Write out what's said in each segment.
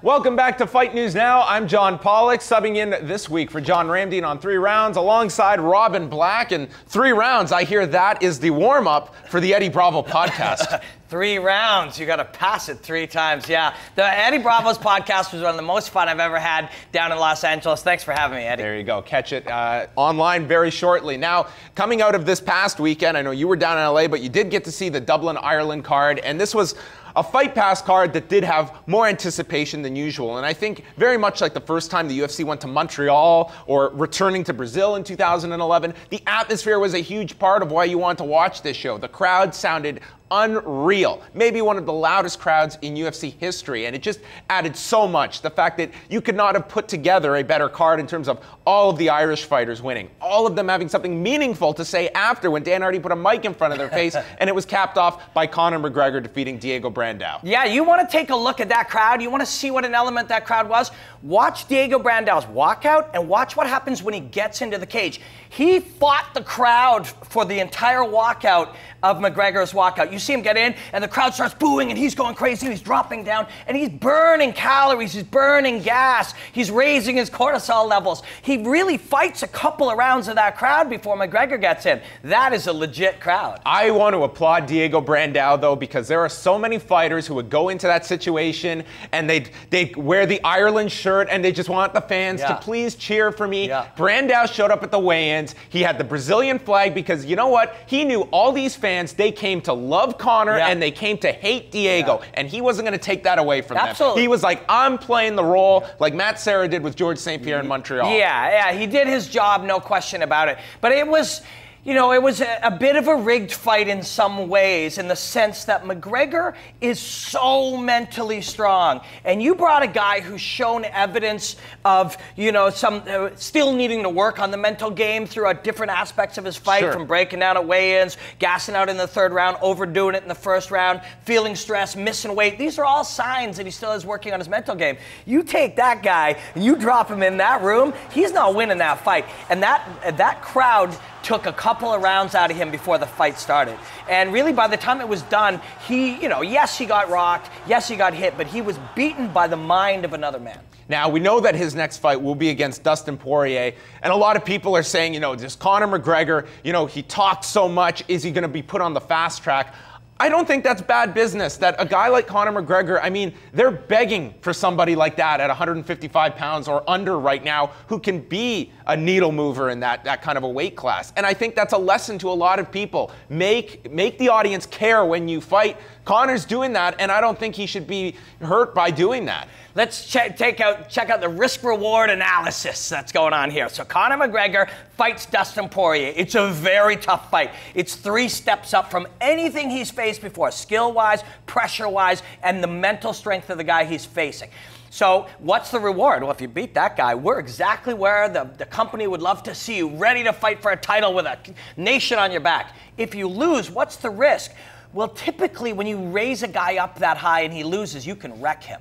Welcome back to Fight News Now. I'm John Pollock, subbing in this week for John Ramdeen on 3 Rounds, alongside Robin Black. And 3 Rounds, I hear that is the warm-up for the Eddie Bravo podcast. 3 rounds. You got to pass it 3 times. Yeah. The Eddie Bravo's podcast was one of the most fun I've ever had down in Los Angeles. Thanks for having me, Eddie. There you go. Catch it online very shortly. Now, coming out of this past weekend, I know you were down in LA, but you did get to see the Dublin, Ireland card. And this was a Fight Pass card that did have more anticipation than usual. And I think very much like the first time the UFC went to Montreal or returning to Brazil in 2011, the atmosphere was a huge part of why you wanted to watch this show. The crowd sounded unreal. Maybe one of the loudest crowds in UFC history, and it just added so much. The fact that you could not have put together a better card in terms of all of the Irish fighters winning, all of them having something meaningful to say after when Dan Hardy put a mic in front of their face, and it was capped off by Conor McGregor defeating Diego Brandao. Yeah, you want to take a look at that crowd. You want to see what an element that crowd was. Watch Diego Brandao's walkout and watch what happens when he gets into the cage. He fought the crowd for the entire walkout of McGregor's walkout. You see him get in, and the crowd starts booing, and he's going crazy, he's dropping down, and he's burning calories, he's burning gas, he's raising his cortisol levels. He really fights a couple of rounds of that crowd before McGregor gets in. That is a legit crowd. I want to applaud Diego Brandao, though, because there are so many fighters who would go into that situation, and they'd wear the Ireland shirt, and they just want the fans to please cheer for me. Brandao showed up at the weigh-ins. He had the Brazilian flag because, you know what? He knew all these fans, they came to love Conor and they came to hate Diego, and he wasn't going to take that away from them. He was like, I'm playing the role like Matt Serra did with George St. Pierre in Montreal. Yeah, he did his job, no question about it. But it was, you know, it was a bit of a rigged fight in some ways, in the sense that McGregor is so mentally strong. And you brought a guy who's shown evidence of, you know, some still needing to work on the mental game throughout different aspects of his fight, from breaking down at weigh-ins, gassing out in the 3rd round, overdoing it in the 1st round, feeling stress, missing weight. These are all signs that he still is working on his mental game. You take that guy and you drop him in that room, he's not winning that fight. And that crowd took a couple of rounds out of him before the fight started. And really, by the time it was done, he, you know, yes, he got rocked, yes, he got hit, but he was beaten by the mind of another man. Now, we know that his next fight will be against Dustin Poirier, and a lot of people are saying, you know, just Conor McGregor, you know, he talked so much, is he going to be put on the fast track? I don't think that's bad business, that a guy like Conor McGregor, I mean, they're begging for somebody like that at 155 pounds or under right now who can be a needle mover in that kind of a weight class. And I think that's a lesson to a lot of people. Make the audience care when you fight. Conor's doing that, and I don't think he should be hurt by doing that. Let's check out the risk-reward analysis that's going on here. So Conor McGregor fights Dustin Poirier. It's a very tough fight. It's 3 steps up from anything he's faced before, skill-wise, pressure-wise, and the mental strength of the guy he's facing. So what's the reward? Well, if you beat that guy, we're exactly where the company would love to see you, ready to fight for a title with a nation on your back. If you lose, what's the risk? Well, typically when you raise a guy up that high and he loses, you can wreck him.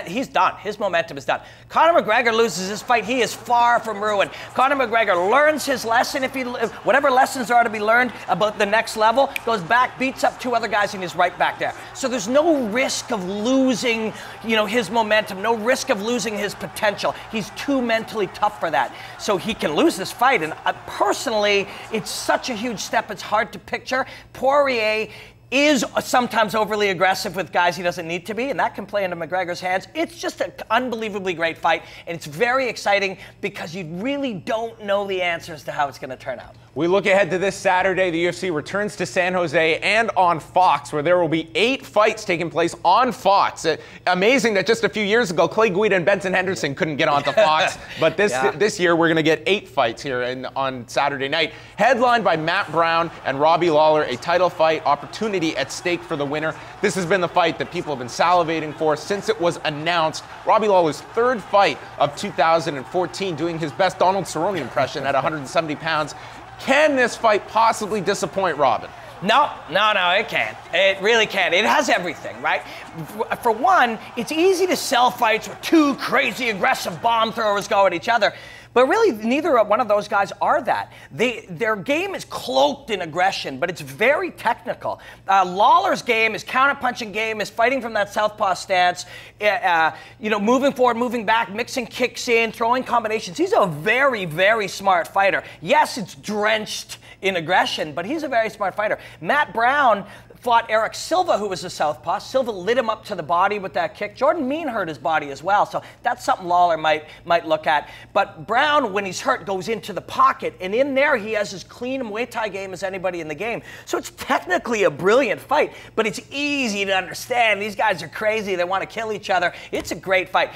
He's done. His momentum is done. Conor McGregor loses this fight. He is far from ruined. Conor McGregor learns his lesson. Whatever lessons are to be learned about the next level, goes back, beats up 2 other guys, and he's right back there. So there's no risk of losing, you know, his momentum, no risk of losing his potential. He's too mentally tough for that. So he can lose this fight. And personally, it's such a huge step. It's hard to picture. Poirier is sometimes overly aggressive with guys he doesn't need to be, and that can play into McGregor's hands. It's just an unbelievably great fight, and it's very exciting because you really don't know the answers to how it's going to turn out. We look ahead to this Saturday. The UFC returns to San Jose and on Fox, where there will be 8 fights taking place on Fox. Amazing that just a few years ago, Clay Guida and Benson Henderson couldn't get onto Fox, but this year we're going to get 8 fights here on Saturday night. Headlined by Matt Brown and Robbie Lawler, a title fight opportunity at stake for the winner. This has been the fight that people have been salivating for since it was announced. Robbie Lawler's 3rd fight of 2014, doing his best Donald Cerrone impression at 170 pounds. Can this fight possibly disappoint, Robin? No, it can't. It really can't. It has everything, right? For one, it's easy to sell fights with 2 crazy, aggressive bomb throwers go at each other. But really, neither one of those guys are that. Their game is cloaked in aggression, but it's very technical. Lawler's game, his counterpunching game, is fighting from that southpaw stance, moving forward, moving back, mixing kicks in, throwing combinations. He's a very, very smart fighter. Yes, it's drenched in aggression, but he's a very smart fighter. Matt Brown fought Erick Silva, who was a southpaw. Silva lit him up to the body with that kick. Jordan Mean hurt his body as well, so that's something Lawler might look at. But Brown, when he's hurt, goes into the pocket, and in there he has as clean a Muay Thai game as anybody in the game. So it's technically a brilliant fight, but it's easy to understand. These guys are crazy. They want to kill each other. It's a great fight.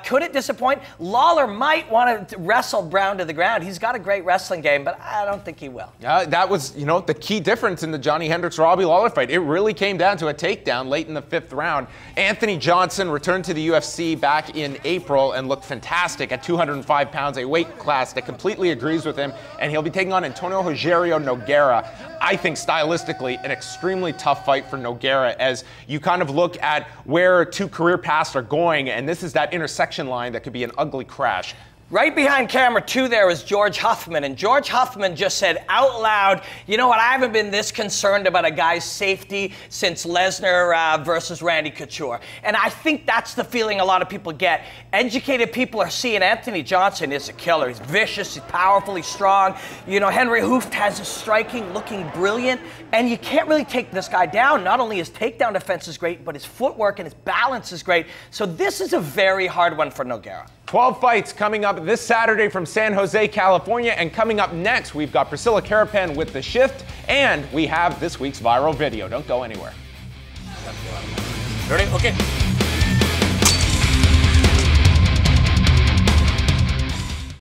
Could it disappoint? Lawler might want to wrestle Brown to the ground. He's got a great wrestling game, but I don't think he will. That was, the key difference in the Johnny Hendricks-Robbie Lawler fight. It really came down to a takedown late in the 5th round. Anthony Johnson returned to the UFC back in April and looked fantastic at 205 pounds, a weight class that completely agrees with him, and he'll be taking on Antonio Rogerio Nogueira. I think stylistically an extremely tough fight for Nogueira as you kind of look at where two career paths are going, and this is that intersection line that could be an ugly crash. Right behind camera 2 there is George Huffman, and George Huffman just said out loud, you know what, I haven't been this concerned about a guy's safety since Lesnar versus Randy Couture. And I think that's the feeling a lot of people get. Educated people are seeing Anthony Johnson is a killer. He's vicious, he's powerful, he's strong. Henry Hooft has his striking looking brilliant, and you can't really take this guy down. Not only his takedown defense is great, but his footwork and his balance is great. So this is a very hard one for Nogueira. 12 fights coming up this Saturday from San Jose, California. And coming up next, we've got Priscilla Caripan with The Shift, and we have this week's viral video. Don't go anywhere. Ready? Okay.